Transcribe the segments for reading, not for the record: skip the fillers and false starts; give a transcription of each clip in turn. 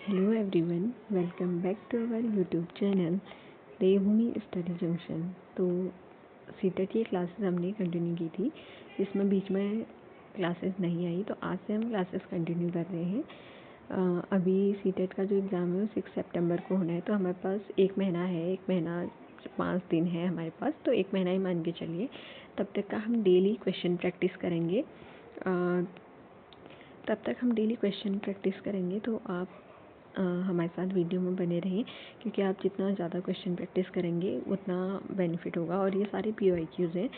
Hello everyone, welcome back to our YouTube channel Devbhoomi study junction. तो CTET की classes हमने continue की थी, जिसमें बीच में क्लासेस नहीं आई, तो आज से हम क्लासेस कंटिन्यू कर रहे हैं। अभी सीटेट का जो एग्ज़ाम है वो 6 सितंबर को होना है, तो हमारे पास 1 महीना है, 1 महीना 5 दिन है हमारे पास, तो 1 महीना ही मान के चलिए। तब तक का हम डेली क्वेश्चन प्रैक्टिस करेंगे। तो आप हमारे साथ वीडियो में बने रहें, क्योंकि आप जितना ज़्यादा क्वेश्चन प्रैक्टिस करेंगे उतना बेनिफिट होगा। और ये सारे PYQs हैं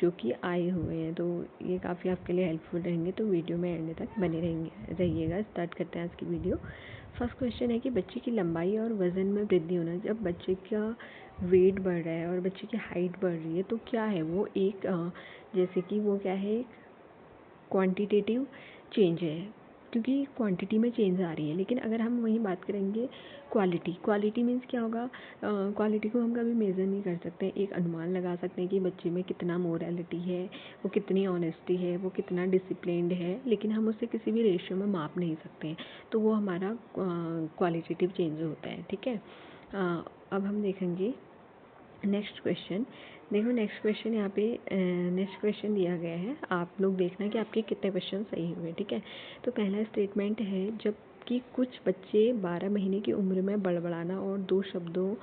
जो कि आए हुए हैं, तो ये काफ़ी आपके लिए हेल्पफुल रहेंगे। तो वीडियो में एंड तक बने रहिएगा। स्टार्ट करते हैं आज की वीडियो। फर्स्ट क्वेश्चन है कि बच्चे की लंबाई और वज़न में वृद्धि होना। जब बच्चे का वेट बढ़ रहा है और बच्चे की हाइट बढ़ रही है तो क्या है वो एक जैसे कि वो क्या है, क्वांटिटेटिव चेंज है, क्योंकि क्वांटिटी में चेंज आ रही है। लेकिन अगर हम वहीं बात करेंगे क्वालिटी मीन्स क्या होगा, क्वालिटी को हम कभी मेज़र नहीं कर सकते। एक अनुमान लगा सकते हैं कि बच्चे में कितना मोरालिटी है, वो कितनी ऑनेस्टी है, वो कितना डिसिप्लिन्ड है, लेकिन हम उसे किसी भी रेशियो में माप नहीं सकते हैं। तो वो हमारा क्वालिटेटिव चेंज होता है। ठीक है, अब हम देखेंगे नेक्स्ट क्वेश्चन। देखो नेक्स्ट क्वेश्चन यहाँ पे नेक्स्ट क्वेश्चन दिया गया है, आप लोग देखना कि आपके कितने क्वेश्चन सही हुए। ठीक है, तो पहला स्टेटमेंट है, जबकि कुछ बच्चे 12 महीने की उम्र में बड़बड़ाना और 2 शब्दों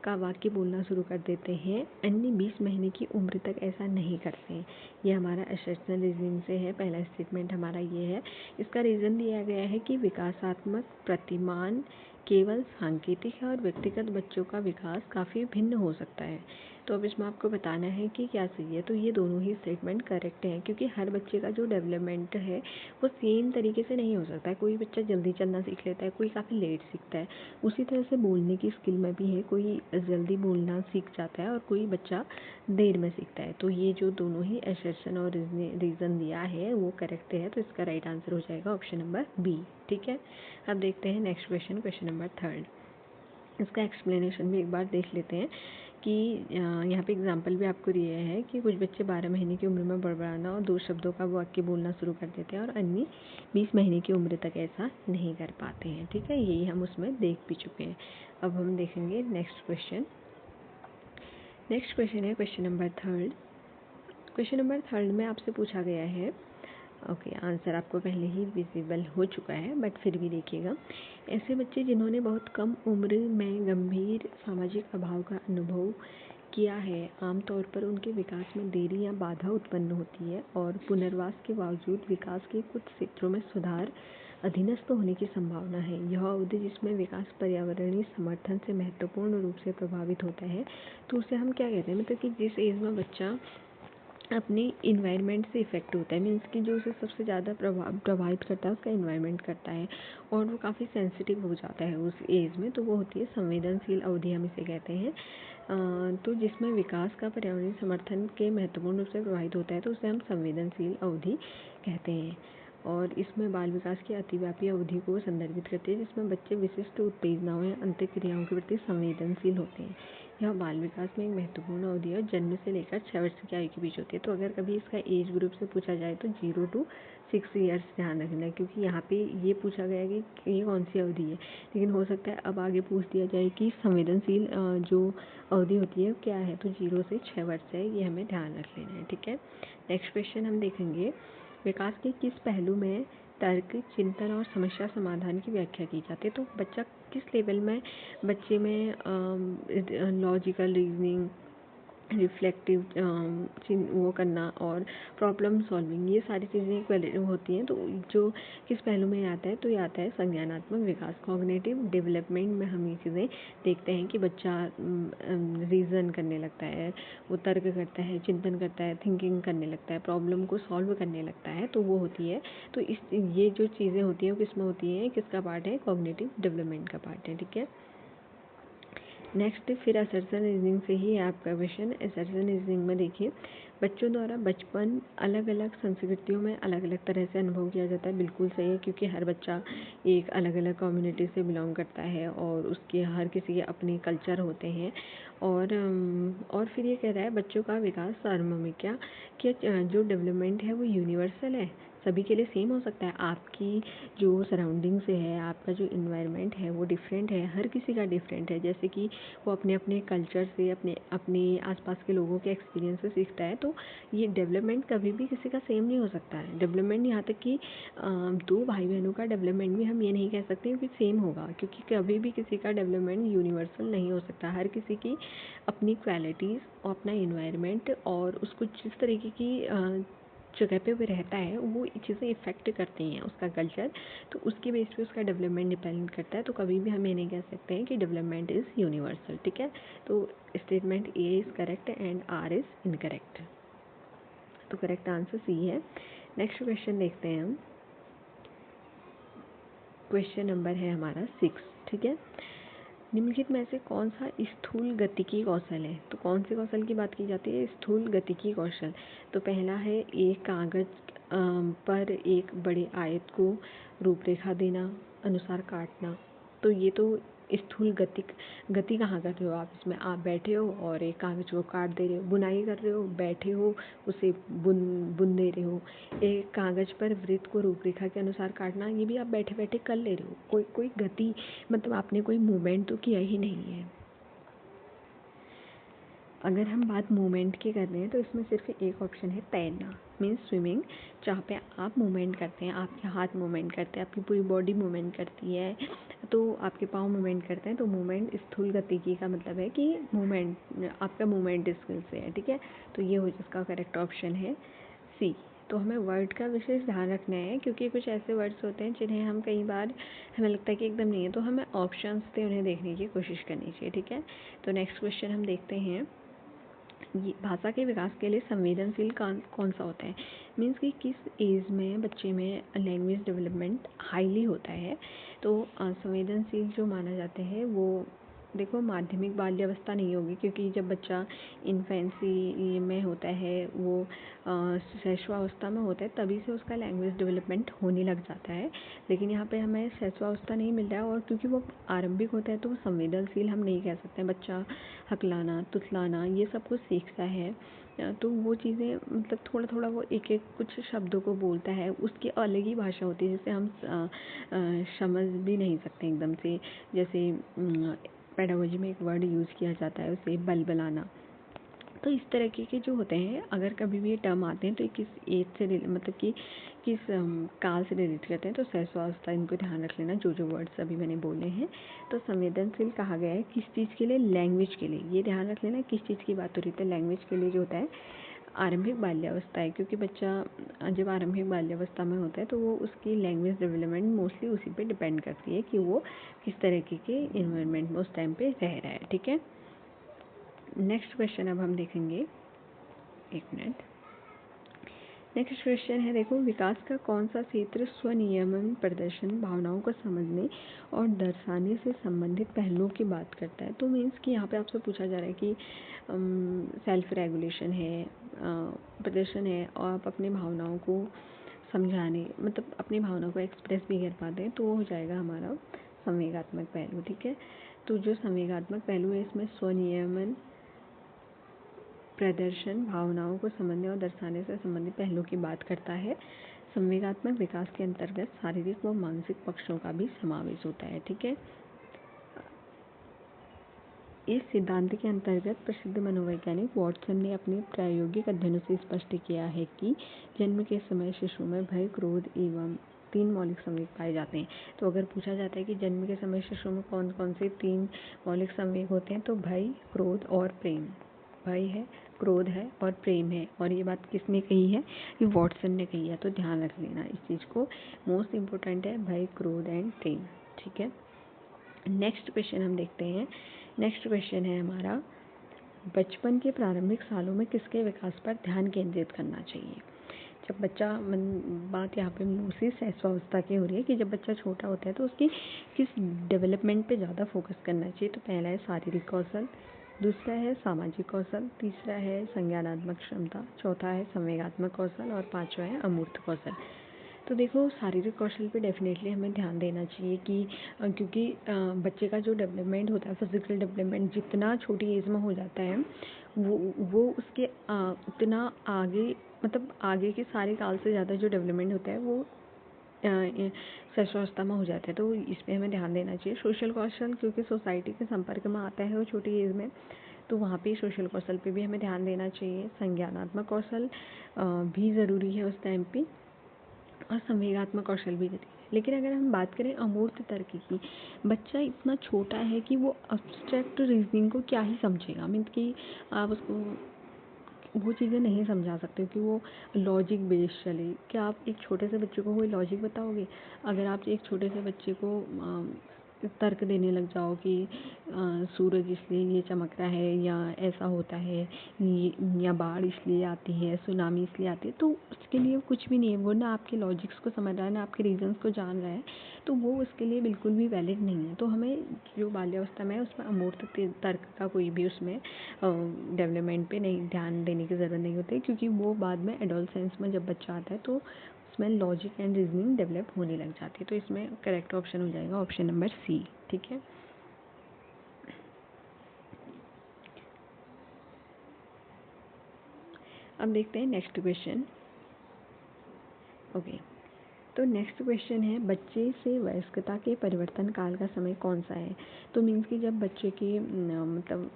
का वाक्य बोलना शुरू कर देते हैं, अन्य 20 महीने की उम्र तक ऐसा नहीं करते हैं। ये हमारा असर्शन रीजनिंग से है। पहला स्टेटमेंट हमारा ये है। इसका रीज़न दिया गया है कि विकासात्मक प्रतिमान केवल सांकेतिक है और व्यक्तिगत बच्चों का विकास काफ़ी भिन्न हो सकता है। तो अब इसमें आपको बताना है कि क्या सही है। तो ये दोनों ही स्टेटमेंट करेक्ट हैं, क्योंकि हर बच्चे का जो डेवलपमेंट है वो सेम तरीके से नहीं हो सकता है। कोई बच्चा जल्दी चलना सीख लेता है, कोई काफ़ी लेट सीखता है। उसी तरह से बोलने की स्किल में भी है, कोई जल्दी बोलना सीख जाता है और कोई बच्चा देर में सीखता है। तो ये जो दोनों ही असर्शन और रीज़न दिया है वो करेक्ट है, तो इसका राइट आंसर हो जाएगा ऑप्शन नंबर बी। ठीक है, अब देखते हैं नेक्स्ट क्वेश्चन, क्वेश्चन नंबर 3। इसका एक्सप्लेनेशन भी एक बार देख लेते हैं कि यहाँ पे एग्जांपल भी आपको दिया है कि कुछ बच्चे 12 महीने की उम्र में बड़बड़ाना और 2 शब्दों का वाक्य बोलना शुरू कर देते हैं और अन्य 20 महीने की उम्र तक ऐसा नहीं कर पाते हैं। ठीक है, यही हम उसमें देख भी चुके हैं। अब हम देखेंगे नेक्स्ट क्वेश्चन। नेक्स्ट क्वेश्चन है क्वेश्चन नंबर 3। क्वेश्चन नंबर 3 में आपसे पूछा गया है, ओके आंसर आपको पहले ही विजिबल हो चुका है, बट फिर भी देखिएगा। ऐसे बच्चे जिन्होंने बहुत कम उम्र में गंभीर सामाजिक अभाव का अनुभव किया है, आमतौर पर उनके विकास में देरी या बाधा उत्पन्न होती है और पुनर्वास के बावजूद विकास के कुछ क्षेत्रों में सुधार अधीनस्थ होने की संभावना है। यह अवधि जिसमें विकास पर्यावरणीय समर्थन से महत्वपूर्ण रूप से प्रभावित होता है, तो उसे हम क्या कहते हैं, मतलब कि जिस एज में बच्चा अपने इन्वायरमेंट से इफ़ेक्ट होता है, मीन्स कि जो उसे सबसे ज़्यादा प्रभावित करता है उसका इन्वायरमेंट करता है, और वो काफ़ी सेंसिटिव हो जाता है उस एज में, तो वो होती है संवेदनशील अवधि, हम इसे कहते हैं। तो जिसमें विकास का पर्यावरणीय समर्थन के महत्वपूर्ण रूप से प्रभावित होता है, तो उसे हम संवेदनशील अवधि कहते हैं। और इसमें बाल विकास की अतिव्यापी अवधि को संदर्भित करती है, जिसमें बच्चे विशिष्ट उत्तेजनाओं या अंतःक्रियाओं के प्रति संवेदनशील होते हैं। यह बाल विकास में एक महत्वपूर्ण अवधि है और जन्म से लेकर 6 वर्ष की आयु के बीच होती है। तो अगर कभी इसका एज ग्रुप से पूछा जाए तो 0 to 6 ईयर्स ध्यान रखना है, क्योंकि यहाँ पे ये पूछा गया है कि ये कौन सी अवधि है, लेकिन हो सकता है अब आगे पूछ दिया जाए कि संवेदनशील जो अवधि होती है क्या है, तो 0 से 6 वर्ष है, ये हमें ध्यान रख लेना है। ठीक है, नेक्स्ट क्वेश्चन हम देखेंगे, विकास के किस पहलू में तर्क, चिंतन और समस्या समाधान की व्याख्या की जाती है। तो बच्चा किस लेवल में, बच्चे में लॉजिकल रीजनिंग, रिफ्लेक्टिव वो करना और प्रॉब्लम सॉल्विंग, ये सारी चीज़ें होती हैं। तो जो किस पहलू में आता है, तो ये आता है संज्ञानात्मक विकास, कॉग्निटिव डेवलपमेंट में हम ये चीज़ें देखते हैं कि बच्चा रीज़न करने लगता है, वो तर्क करता है, चिंतन करता है, थिंकिंग करने लगता है, प्रॉब्लम को सॉल्व करने लगता है, तो वो होती है। तो ये जो चीज़ें होती हैं वो किस में होती हैं, किसका पार्ट है, कॉग्निटिव डेवलपमेंट का पार्ट है। ठीक है, नेक्स्ट फिर असर्शन रीजनिंग से ही आपका क्वेश्चन। असर्शन रीजनिंग में देखिए, बच्चों द्वारा बचपन अलग अलग संस्कृतियों में अलग अलग तरह से अनुभव किया जाता है। बिल्कुल सही है, क्योंकि हर बच्चा एक अलग अलग कम्युनिटी से बिलोंग करता है और उसके हर किसी के अपने कल्चर होते हैं। और फिर ये कह रहा है बच्चों का विकास सार्वभौमिक क्या जो डेवलपमेंट है वो यूनिवर्सल है, सभी के लिए सेम हो सकता है। आपकी जो सराउंडिंग से है, आपका जो इन्वायरमेंट है वो डिफरेंट है, हर किसी का डिफरेंट है। जैसे कि वो अपने अपने कल्चर से अपने अपने आसपास के लोगों के एक्सपीरियंस से सीखता है, तो ये डेवलपमेंट कभी भी किसी का सेम नहीं हो सकता है। डेवलपमेंट यहाँ तक कि दो भाई बहनों का डेवलपमेंट भी हम ये नहीं कह सकते कि सेम होगा, क्योंकि कभी भी किसी का डेवलपमेंट यूनिवर्सल नहीं हो सकता। हर किसी की अपनी क्वालिटीज़ और अपना इन्वायरमेंट और उसको जिस तरीके की जगह पे वो रहता है वो चीज़ें इफ़ेक्ट करती हैं उसका कल्चर, तो उसके बेस पे उसका डेवलपमेंट डिपेंड करता है। तो कभी भी हम ये नहीं कह सकते हैं कि डेवलपमेंट इज़ यूनिवर्सल। ठीक है, तो statement A is correct and R is incorrect. तो करेक्ट आंसर सी है। नेक्स्ट क्वेश्चन देखते हैं हम। क्वेश्चन नंबर है हमारा 6। ठीक है, निम्नलिखित में से कौन सा स्थूल गतिकी कौशल है? तो कौन से कौशल की बात की जाती है? स्थूल गतिकी कौशल। तो पहला है एक कागज पर एक बड़े आयत को रूपरेखा देना, अनुसार काटना। तो ये तो स्थूल गति कहाँ कर रहे हो आप? इसमें आप बैठे हो और एक कागज को काट दे रहे हो। बुनाई कर रहे हो, बैठे हो, उसे बुन दे रहे हो। एक कागज पर वृत्त को रूपरेखा के अनुसार काटना, ये भी आप बैठे बैठे कर ले रहे हो। कोई गति मतलब आपने कोई मूवमेंट तो किया ही नहीं है। अगर हम बात मूवमेंट की कर रहे हैं तो इसमें सिर्फ एक ऑप्शन है तैरना, मीन्स स्विमिंग, जहाँ पे आप मूवमेंट करते हैं, आपके हाथ मूवमेंट करते हैं, आपकी पूरी बॉडी मूवमेंट करती है, तो आपके पाँव मूवमेंट करते हैं। तो मूवमेंट स्थूल गतिकी का मतलब है कि मूवमेंट आपका मूवमेंट स्किल से है। ठीक है, तो ये हो जिसका करेक्ट ऑप्शन है सी। तो हमें वर्ड का विशेष ध्यान रखना है, क्योंकि कुछ ऐसे वर्ड्स होते हैं जिन्हें हम कई बार हमें लगता है कि एकदम नहीं है, तो हमें ऑप्शंस से उन्हें देखने की कोशिश करनी चाहिए। ठीक है, तो नेक्स्ट क्वेश्चन हम देखते हैं। ये भाषा के विकास के लिए संवेदनशील कौन सा होता है? मीन्स कि किस एज में बच्चे में लैंग्वेज डेवलपमेंट हाईली होता है? तो संवेदनशील जो माना जाते हैं वो देखो माध्यमिक बाल्यावस्था नहीं होगी, क्योंकि जब बच्चा इन्फेंसी में होता है, वो शैशवावस्था में होता है, तभी से उसका लैंग्वेज डेवलपमेंट होने लग जाता है। लेकिन यहाँ पे हमें शैशवावस्था नहीं मिल रहा है, और क्योंकि वो आरंभिक होता है तो वो संवेदनशील हम नहीं कह सकते। बच्चा हकलाना, तुतलाना ये सब कुछ सीखता है, तो वो चीज़ें मतलब थोड़ा थोड़ा वो एक एक कुछ शब्दों को बोलता है, उसकी अलग ही भाषा होती है जिसे हम समझ भी नहीं सकते एकदम से। जैसे पेडागोजी में एक वर्ड यूज़ किया जाता है उसे बलबलाना। तो इस तरह के जो होते हैं, अगर कभी भी ये टर्म आते हैं तो ये किस एज से मतलब कि किस काल से रिलेट करते हैं, तो शैशवावस्था इनको ध्यान रख लेना, जो वर्ड्स अभी मैंने बोले हैं। तो संवेदनशील कहा गया है किस चीज़ के लिए? लैंग्वेज के लिए। ये ध्यान रख लेना किस चीज़ की बात हो रही है। लैंग्वेज के लिए जो होता है आरंभिक बाल्यावस्था है, क्योंकि बच्चा जब आरंभिक बाल्यावस्था में होता है तो वो उसकी लैंग्वेज डेवलपमेंट मोस्टली उसी पे डिपेंड करती है कि वो किस तरीके के इन्वायरमेंट में उस टाइम पे रह रहा है। ठीक है, नेक्स्ट क्वेश्चन अब हम देखेंगे, एक मिनट। नेक्स्ट क्वेश्चन है, देखो, विकास का कौन सा क्षेत्र स्वनियमन, प्रदर्शन, भावनाओं को समझने और दर्शाने से संबंधित पहलुओं की बात करता है? तो मीन्स कि यहाँ पे आपसे पूछा जा रहा है कि सेल्फ रेगुलेशन है, प्रदर्शन है, और आप अपनी भावनाओं को समझाने मतलब अपनी भावनाओं को एक्सप्रेस भी कर पाते हैं, तो वो हो जाएगा हमारा संवेगात्मक पहलू। ठीक है, तो जो संवेगात्मक पहलू है इसमें स्वनियमन, प्रदर्शन, भावनाओं को समझने और दर्शाने से संबंधित पहलुओं की बात करता है। संवेगात्मक विकास के अंतर्गत शारीरिक व मानसिक पक्षों का भी समावेश होता है। ठीक है, इस सिद्धांत के अंतर्गत प्रसिद्ध मनोवैज्ञानिक वॉटसन ने अपने प्रायोगिक अध्ययनों से स्पष्ट किया है कि जन्म के समय शिशु में भय, क्रोध एवं 3 मौलिक संवेग पाए जाते हैं। तो अगर पूछा जाता है कि जन्म के समय शिशु में कौन कौन से 3 मौलिक संवेग होते हैं, तो भय, क्रोध और प्रेम। भय है, क्रोध है और प्रेम है, और ये बात किसने कही है? ये वॉटसन ने कही है। तो ध्यान रख लेना इस चीज़ को, मोस्ट इम्पोर्टेंट है भय, क्रोध एंड प्रेम। ठीक है, नेक्स्ट क्वेश्चन हम देखते हैं। नेक्स्ट क्वेश्चन है हमारा, बचपन के प्रारंभिक सालों में किसके विकास पर ध्यान केंद्रित करना चाहिए? जब बच्चा बात यहाँ पे मोस्टली शैशवावस्था की हो रही है कि जब बच्चा छोटा होता है तो उसकी किस डेवलपमेंट पे ज़्यादा फोकस करना चाहिए? तो पहला है शारीरिक कौशल, दूसरा है सामाजिक कौशल, तीसरा है संज्ञानात्मक क्षमता, चौथा है संवेगात्मक कौशल और पांचवा है अमूर्त कौशल। तो देखो शारीरिक कौशल पे डेफिनेटली हमें ध्यान देना चाहिए कि क्योंकि बच्चे का जो डेवलपमेंट होता है, फिजिकल डेवलपमेंट जितना छोटी एज में हो जाता है वो उसके उतना आगे, मतलब आगे के सारे काल से ज़्यादा जो डेवलपमेंट होता है वो शैशवावस्था में हो जाता है। तो इस पर हमें ध्यान देना चाहिए। सोशल कौशल क्योंकि सोसाइटी के संपर्क में आता है वो छोटी एज में, तो वहाँ पे सोशल कौशल पे भी हमें ध्यान देना चाहिए। संज्ञानात्मक कौशल भी ज़रूरी है उस टाइम पे, और संवेगात्मक कौशल भी ज़रूरी है। लेकिन अगर हम बात करें अमूर्त तर्क की, बच्चा इतना छोटा है कि वो अब्स्ट्रैक्ट रीजनिंग को क्या ही समझेगा, मीन्स कि आप उसको वो चीज़ें नहीं समझा सकते कि वो लॉजिक बेस्ड चले। क्या आप एक छोटे से बच्चे को कोई लॉजिक बताओगे? अगर आप एक छोटे से बच्चे को तर्क देने लग जाओ कि सूरज इसलिए ये चमक रहा है, या ऐसा होता है, या बाढ़ इसलिए आती है, सुनामी इसलिए आती है, तो उसके लिए कुछ भी नहीं है। वो ना आपके लॉजिक्स को समझ रहा है, ना आपके रीजंस को जान रहा है, तो वो उसके लिए बिल्कुल भी वैलिड नहीं है। तो हमें जो बाल्यावस्था में है उसमें अमूर्त तर्क का कोई भी उसमें डेवलपमेंट पे नहीं ध्यान देने की ज़रूरत नहीं होती, क्योंकि वो बाद में एडोलसेंस में जब बच्चा आता है तो उसमें लॉजिक एंड रीजनिंग डेवलप होने लग जाती है। तो इसमें करेक्ट ऑप्शन हो जाएगा ऑप्शन नंबर सी। ठीक है, अब देखते हैं नेक्स्ट क्वेश्चन। ओके, तो नेक्स्ट क्वेश्चन है बच्चे से वयस्कता के परिवर्तन काल का समय कौन सा है? तो मीन्स कि जब बच्चे के मतलब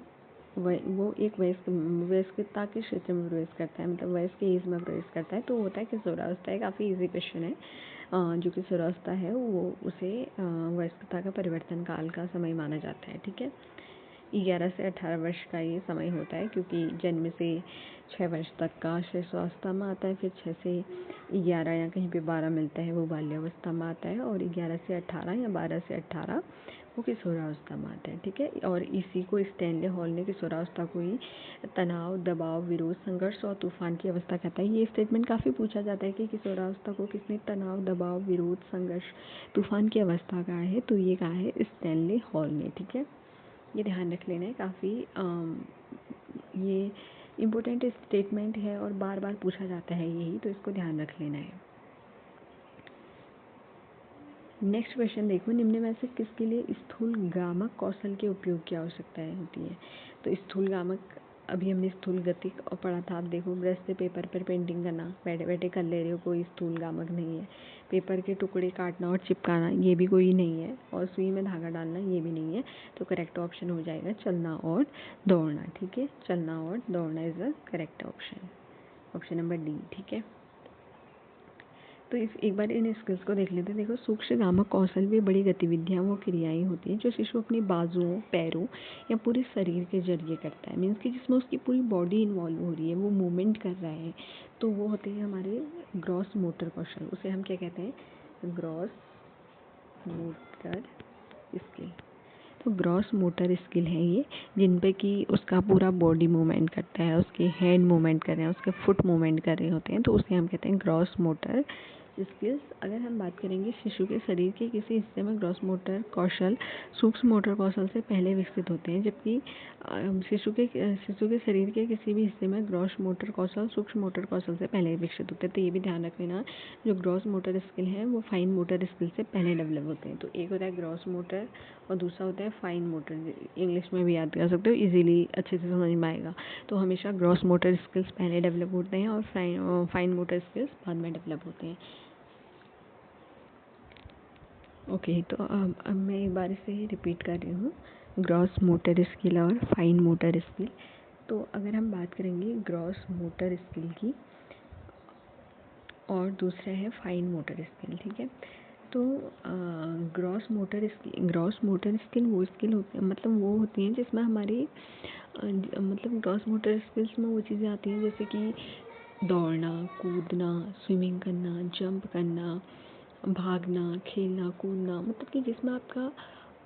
वो एक वयस्कता के क्षेत्र में प्रवेश करता है, मतलब वयस्क के एज में प्रवेश करता है, तो होता है किशोरावस्था है। काफ़ी इजी क्वेश्चन है। जो किशोरावस्था है वो उसे वयस्कता का परिवर्तन काल का समय माना जाता है। ठीक है, 11 से 18 वर्ष का ये समय होता है, क्योंकि जन्म से 6 वर्ष तक का शिशुअवस्था में आता है, फिर 6 से 11 या कहीं पे 12 मिलता है वो बाल्यावस्था में आता है, और 11 से 18 या 12 से 18 वो किशोरावस्था में आता है। ठीक है, और इसी को स्टैनले हॉल ने किशोरावस्था को ही तनाव, दबाव, विरोध, संघर्ष और तूफान की अवस्था कहता है। ये स्टेटमेंट काफ़ी पूछा जाता है कि किशोरावस्था को किसने तनाव, दबाव, विरोध, संघर्ष, तूफान की अवस्था कहा है? तो ये कहा है स्टैनले हॉल ने। ठीक है, ये ध्यान रख लेना है, काफ़ी ये इम्पोर्टेंट स्टेटमेंट है और बार बार पूछा जाता है यही, तो इसको ध्यान रख लेना है। नेक्स्ट क्वेश्चन देखो, निम्न में से किसके लिए स्थूलगामक कौशल के उपयोग की आवश्यकता होती है? तो स्थूलगामक, अभी हमने स्थूलगतिक और पढ़ा था। आप देखो, ब्रश से पेपर पर पेंटिंग करना बैठे बैठे कर ले रहे हो, कोई स्थूलगामक नहीं है। पेपर के टुकड़े काटना और चिपकाना, ये भी कोई नहीं है। और सुई में धागा डालना, ये भी नहीं है। तो करेक्ट ऑप्शन हो जाएगा चलना और दौड़ना। ठीक है, चलना और दौड़ना is the correct option, option number D. ठीक है, तो एक बार इन स्किल्स को देख लेते हैं। देखो, सूक्ष्मगामक कौशल भी बड़ी गतिविधियाँ, वो क्रियाएं होती हैं जो शिशु अपनी बाजुओं, पैरों या पूरे शरीर के जरिए करता है। मीन्स कि जिसमें उसकी पूरी बॉडी इन्वॉल्व हो रही है, वो मूवमेंट कर रहा है, तो वो होते हैं हमारे ग्रॉस मोटर कौशल। उसे हम क्या कहते हैं? Gross motor skill. तो ग्रॉस मोटर स्किल है ये, जिन पे कि उसका पूरा बॉडी मूवमेंट करता है, उसके हैंड मूवमेंट कर रहे हैं, उसके फुट मूवमेंट कर रहे होते हैं, तो उसे हम कहते हैं ग्रॉस मोटर स्किल्स। अगर हम बात करेंगे शिशु के शरीर के किसी हिस्से में ग्रॉस मोटर कौशल सूक्ष्म मोटर कौशल से पहले विकसित होते हैं, जबकि शिशु के शरीर के किसी भी हिस्से में ग्रॉस मोटर कौशल सूक्ष्म मोटर कौशल से पहले विकसित होते हैं। तो ये भी ध्यान रख लेना, जो ग्रॉस मोटर स्किल है वो फाइन मोटर स्किल से पहले डेवलप होते हैं। तो एक होता है ग्रॉस मोटर और दूसरा होता है फाइन मोटर। इंग्लिश में भी याद कर सकते हो, इजीली अच्छे से समझ में आएगा। तो हमेशा ग्रॉस मोटर स्किल्स पहले डेवलप होते हैं और फाइन मोटर स्किल्स बाद में डेवलप होते हैं। ओके, तो अब मैं एक बार इसे रिपीट कर रही हूँ, ग्रॉस मोटर स्किल और फाइन मोटर स्किल। तो अगर हम बात करेंगे ग्रॉस मोटर स्किल की, और दूसरा है फाइन मोटर स्किल। ठीक है, तो ग्रॉस मोटर स्किल वो स्किल होती है, मतलब वो होती हैं जिसमें हमारी मतलब ग्रॉस मोटर स्किल्स में वो चीज़ें आती हैं जैसे कि दौड़ना, कूदना, स्विमिंग करना, जंप करना, भागना, खेलना, कूदना, मतलब कि जिसमें आपका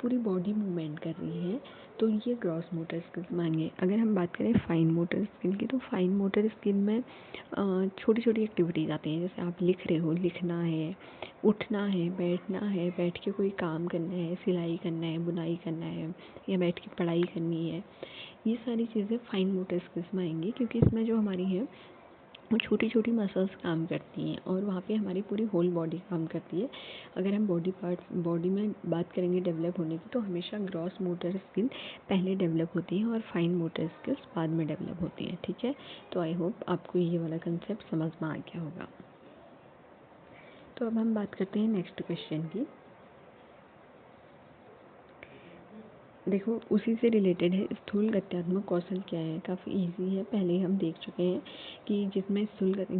पूरी बॉडी मूवमेंट कर रही है, तो ये ग्रॉस मोटर स्किल्स मानिए। अगर हम बात करें फाइन मोटर स्किल की, तो फाइन मोटर स्किल में छोटी छोटी एक्टिविटीज़ आती हैं, जैसे आप लिख रहे हो, लिखना है, उठना है, बैठ के कोई काम करना है, सिलाई करना है, बुनाई करना है, या बैठ के पढ़ाई करनी है। ये सारी चीज़ें फाइन मोटर स्किल्स में आएंगी, क्योंकि इसमें जो हमारी है वो छोटी छोटी मसल्स काम करती हैं और वहाँ पे हमारी पूरी होल बॉडी काम करती है। अगर हम बॉडी में बात करेंगे डेवलप होने की, तो हमेशा ग्रॉस मोटर स्किल पहले डेवलप होती है और फाइन मोटर स्किल्स बाद में डेवलप होती हैं, ठीक है। तो आई होप आपको ये वाला कंसेप्ट समझ में आ गया होगा। तो अब हम बात करते हैं नेक्स्ट क्वेश्चन की। देखो, उसी से रिलेटेड है, स्थूल गत्यात्मक कौशल क्या है। काफ़ी इजी है, पहले हम देख चुके हैं कि जिसमें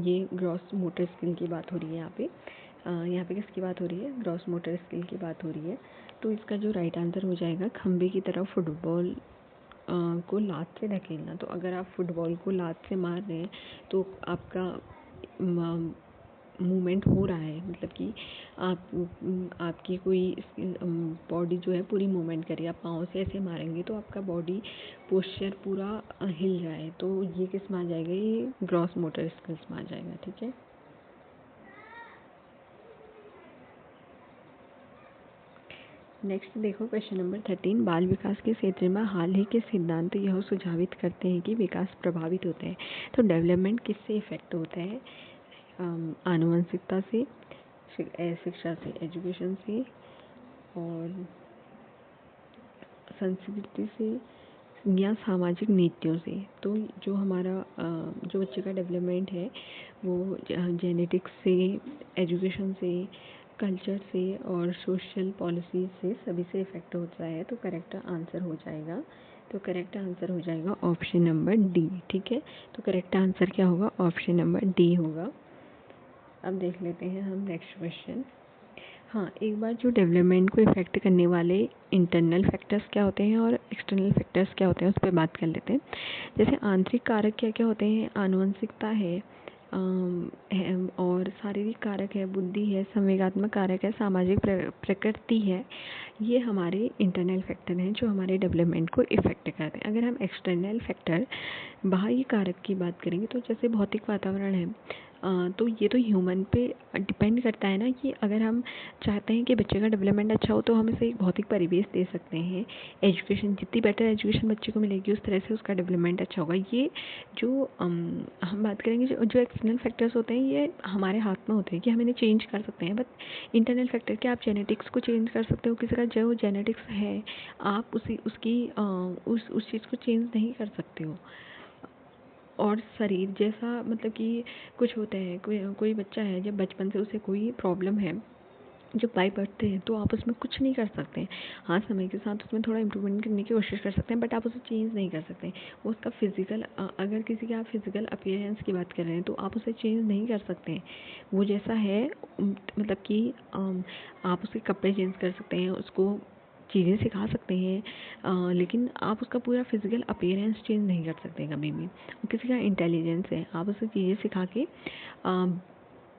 ये ग्रॉस मोटर स्किल की बात हो रही है यहाँ पे किसकी बात हो रही है, ग्रॉस मोटर स्किल की बात हो रही है। तो इसका जो राइट आंसर हो जाएगा, खंबे की तरफ फुटबॉल को लात से धकेलना। तो अगर आप फुटबॉल को लात से मार रहे हैं तो आपका मूवमेंट हो रहा है, मतलब कि आपकी कोई बॉडी जो है पूरी मूवमेंट करी। आप पाँव से ऐसे मारेंगे तो आपका बॉडी पोस्चर पूरा हिल रहा है, तो ये किस में आ जाएगा, ये ग्रॉस मोटर स्किल्स में आ जाएगा, ठीक है। नेक्स्ट देखो, क्वेश्चन नंबर 13, बाल विकास के क्षेत्र में हाल ही के सिद्धांत यह सुझावित करते हैं कि विकास प्रभावित होता है। तो डेवलपमेंट किससे इफेक्ट होता है, आनुवंशिकता से, शिक्षा से, एजुकेशन से, और संस्कृति से, या सामाजिक नीतियों से। तो जो हमारा जो बच्चे का डेवलपमेंट है वो जेनेटिक्स से, एजुकेशन से, कल्चर से और सोशल पॉलिसी से, सभी से इफेक्ट होता है। तो करेक्ट आंसर हो जाएगा ऑप्शन नंबर डी, ठीक है। तो करेक्ट आंसर क्या होगा, ऑप्शन नंबर डी होगा। अब देख लेते हैं हम नेक्स्ट क्वेश्चन। हाँ, एक बार जो डेवलपमेंट को इफेक्ट करने वाले इंटरनल फैक्टर्स क्या होते हैं और एक्सटर्नल फैक्टर्स क्या होते हैं, उस पर बात कर लेते हैं। जैसे आंतरिक कारक क्या क्या होते हैं, आनुवंशिकता है, और शारीरिक कारक है, बुद्धि है, संवेगात्मक कारक है, सामाजिक प्रकृति है। ये हमारे इंटरनल फैक्टर हैं जो हमारे डेवलपमेंट को इफेक्ट करते हैं। अगर हम एक्सटर्नल फैक्टर, बाह्य कारक की बात करेंगे, तो जैसे भौतिक वातावरण है, तो ये तो ह्यूमन पे डिपेंड करता है ना, कि अगर हम चाहते हैं कि बच्चे का डेवलपमेंट अच्छा हो तो हम इसे एक भौतिक परिवेश दे सकते हैं। एजुकेशन, जितनी बेटर एजुकेशन बच्चे को मिलेगी उस तरह से उसका डेवलपमेंट अच्छा होगा। ये जो हम बात करेंगे, जो एक्सटर्नल फैक्टर्स होते हैं ये हमारे हाथ में होते हैं कि हम इन्हें चेंज कर सकते हैं। बट इंटरनल फैक्टर, क्या आप जेनेटिक्स को चेंज कर सकते हो, किसी का जो जेनेटिक्स है आप उसकी उस चीज़ को चेंज नहीं कर सकते हो। और शरीर जैसा, मतलब कि कुछ होता है, कोई बच्चा है, जब बचपन से उसे कोई प्रॉब्लम है, जब बाई बढ़ते हैं तो आप उसमें कुछ नहीं कर सकते हैं। हाँ, समय के साथ उसमें थोड़ा इम्प्रूवमेंट करने की कोशिश कर सकते हैं, बट आप उसे चेंज नहीं कर सकते। वो उसका फिजिकल, अगर किसी के आप फिजिकल अपीयरेंस की बात कर रहे हैं तो आप उसे चेंज नहीं कर सकते हैं। वो जैसा है, मतलब कि आप उसके कपड़े चेंज कर सकते हैं, उसको चीज़ें सिखा सकते हैं, लेकिन आप उसका पूरा फिजिकल अपीयरेंस चेंज नहीं कर सकते कभी भी। किसी का इंटेलिजेंस है, आप उसे चीज़ें सिखा के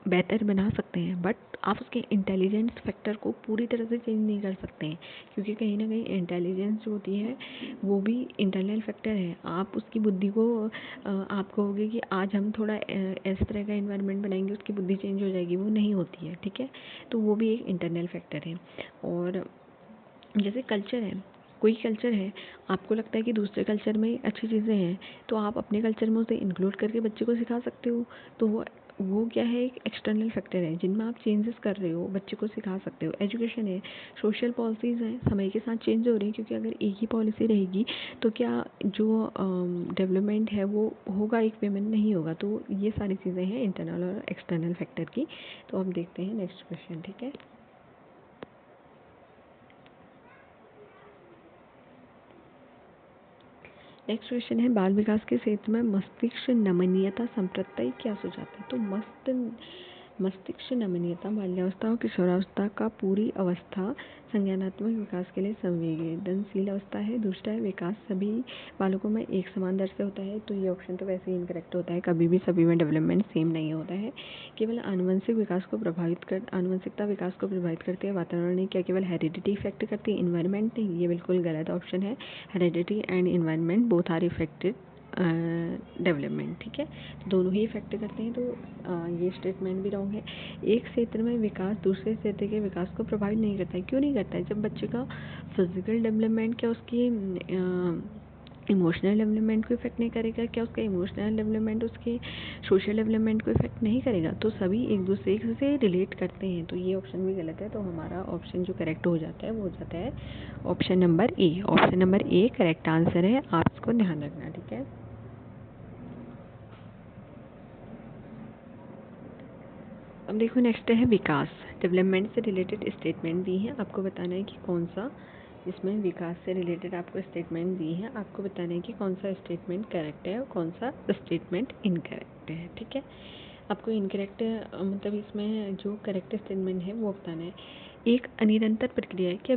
बेहतर बना सकते हैं, बट आप उसके इंटेलिजेंस फैक्टर को पूरी तरह से चेंज नहीं कर सकते हैं, क्योंकि कहीं ना कहीं इंटेलिजेंस जो होती है वो भी इंटरनल फैक्टर है। आप उसकी बुद्धि को आप कहोगे कि आज हम थोड़ा इस तरह का इन्वायरमेंट बनाएंगे, उसकी बुद्धि चेंज हो जाएगी, वो नहीं होती है, ठीक है। तो वो भी एक इंटरनल फैक्टर है। और जैसे कल्चर है, कोई कल्चर है, आपको लगता है कि दूसरे कल्चर में अच्छी चीज़ें हैं, तो आप अपने कल्चर में उसे इंक्लूड करके बच्चे को सिखा सकते हो। तो वो क्या है, एक एक्सटर्नल फैक्टर है जिनमें आप चेंजेस कर रहे हो, बच्चे को सिखा सकते हो। एजुकेशन है, सोशल पॉलिसीज़ हैं, समय के साथ चेंज हो रही हैं, क्योंकि अगर एक ही पॉलिसी रहेगी तो क्या जो डेवलपमेंट है वो होगा एक वे में, नहीं होगा। तो ये सारी चीज़ें हैं इंटरनल और एक्सटर्नल फैक्टर की। तो अब देखते हैं नेक्स्ट क्वेश्चन, ठीक है। नेक्स्ट क्वेश्चन है, बाल विकास के क्षेत्र में मस्तिष्क नमनीयता संप्रदाय क्या सुझाता है। तो मस्तिष्क नमनीयता बाल्यावस्था और किशोरावस्था का पूरी अवस्था संज्ञानात्मक विकास के लिए संवेदनशील अवस्था है। दूसरा है विकास सभी बालकों में एक समान दर से होता है, तो ये ऑप्शन तो वैसे ही इनकरेक्ट होता है, कभी भी सभी में डेवलपमेंट सेम नहीं होता है। केवल आनुवंशिकता विकास को प्रभावित करती है, वातावरण नहीं, क्या केवल हेरिडिटी इफेक्ट करती है, इन्वायरमेंट नहीं, ये बिल्कुल गलत ऑप्शन है। Heredity and environment both are affected development, ठीक है, तो दोनों ही इफेक्ट करते हैं, तो ये स्टेटमेंट भी रॉन्ग है। एक क्षेत्र में विकास दूसरे क्षेत्र के विकास को प्रभावित नहीं करता है। क्यों नहीं करता है? जब बच्चे का फिजिकल डेवलपमेंट क्या उसकी इमोशनल डेवलपमेंट को इफेक्ट नहीं करेगा, क्या उसका इमोशनल डेवलपमेंट उसके सोशल डेवलपमेंट को इफेक्ट नहीं करेगा, तो सभी एक दूसरे से रिलेट करते हैं, तो ये ऑप्शन भी गलत है। तो हमारा ऑप्शन जो करेक्ट हो जाता है वो हो जाता है option number A. Option number A correct answer है, आप इसको ध्यान रखना, ठीक है। अब देखो नेक्स्ट है विकास। डेवलपमेंट से रिलेटेड स्टेटमेंट दी है, आपको बताना है कि कौन सा इसमें विकास से रिलेटेड आपको स्टेटमेंट दी है, आपको बताना है कि कौन सा स्टेटमेंट करेक्ट है और कौन सा स्टेटमेंट इनकरेक्ट है, ठीक है। आपको इनकरेक्ट मतलब इसमें जो करेक्ट स्टेटमेंट है वो बताना है। एक अनिरंतर प्रक्रिया है, क्या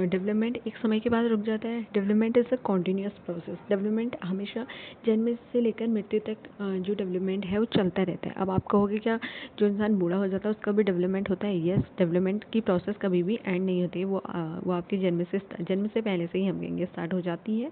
डेवलपमेंट एक समय के बाद रुक जाता है? Development is a continuous process. Development हमेशा जन्म से लेकर मृत्यु तक जो डेवलपमेंट है वो चलता रहता है। अब आप कहोगे क्या जो इंसान बूढ़ा हो जाता है उसका भी डेवलपमेंट होता है? यस, डेवलपमेंट की प्रोसेस कभी भी एंड नहीं होती है, वो आपके जन्म से पहले से ही हम कहेंगे स्टार्ट हो जाती है,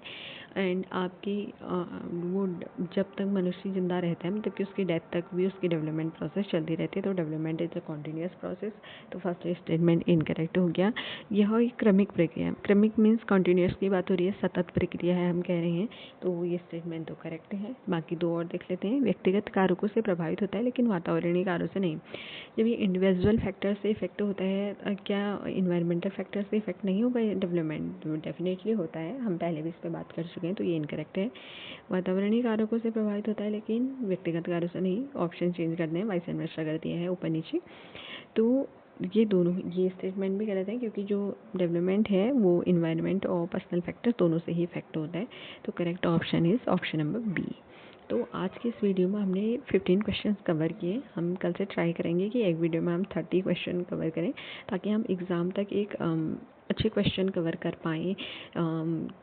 एंड आपकी वो जब तक मनुष्य जिंदा रहता है मतलब कि उसकी डेथ तक भी उसकी डेवलपमेंट प्रोसेस चलती रहती है, तो development is a continuous process. तो फर्स्ट स्टेटमेंट इनकरेक्ट हो गया। यह एक क्रमिक प्रक्रिया है, क्रमिक मीन्स कॉन्टिन्यूस की बात हो रही है, सतत प्रक्रिया है हम कह रहे हैं, तो ये स्टेटमेंट तो करेक्ट है। बाकी दो और देख लेते हैं। व्यक्तिगत कारकों से प्रभावित होता है लेकिन वातावरणीय कारणों से नहीं। जब ये इंडिविजुअल फैक्टर से इफेक्ट होता है, क्या इन्वायरमेंटल फैक्टर से इफेक्ट नहीं होगा डेवलपमेंट? डेफिनेटली होता है, हम पहले भी इस पर बात कर चुके हैं, तो ये इनकरेक्ट है। वातावरणीय कारकों से प्रभावित होता है लेकिन व्यक्तिगत कारणों से नहीं। ऑप्शन चेंज करते हैं, वाइस वर्सा कर दिया है ऊपर नीचे, तो ये स्टेटमेंट भी गलत है, क्योंकि जो डेवलपमेंट है वो इन्वायरमेंट और पर्सनल फैक्टर दोनों से ही इफेक्ट होता है, तो correct option is option number B. तो आज के इस वीडियो में हमने 15 क्वेश्चंस कवर किए। हम कल से ट्राई करेंगे कि एक वीडियो में हम 30 क्वेश्चन कवर करें, ताकि हम एग्ज़ाम तक एक अच्छे क्वेश्चन कवर कर पाएँ,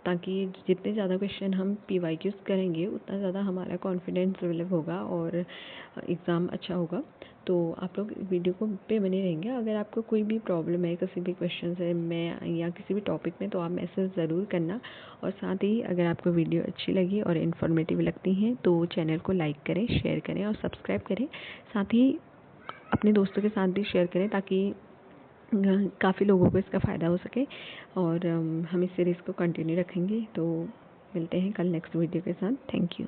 ताकि जितने ज़्यादा क्वेश्चन हम PYQs करेंगे उतना ज़्यादा हमारा कॉन्फिडेंस डेवलप होगा और एग्ज़ाम अच्छा होगा। तो आप लोग वीडियो को पे बने रहेंगे। अगर आपको कोई भी प्रॉब्लम है किसी भी क्वेश्चन से मैं या किसी भी टॉपिक में, तो आप मैसेज ज़रूर करना। और साथ ही अगर आपको वीडियो अच्छी लगी और इन्फॉर्मेटिव लगती हैं तो चैनल को लाइक करें, शेयर करें और सब्सक्राइब करें। साथ ही अपने दोस्तों के साथ भी शेयर करें, ताकि काफ़ी लोगों को इसका फ़ायदा हो सके। और हम इस सीरीज़ को कंटिन्यू रखेंगे। तो मिलते हैं कल नेक्स्ट वीडियो के साथ। Thank you.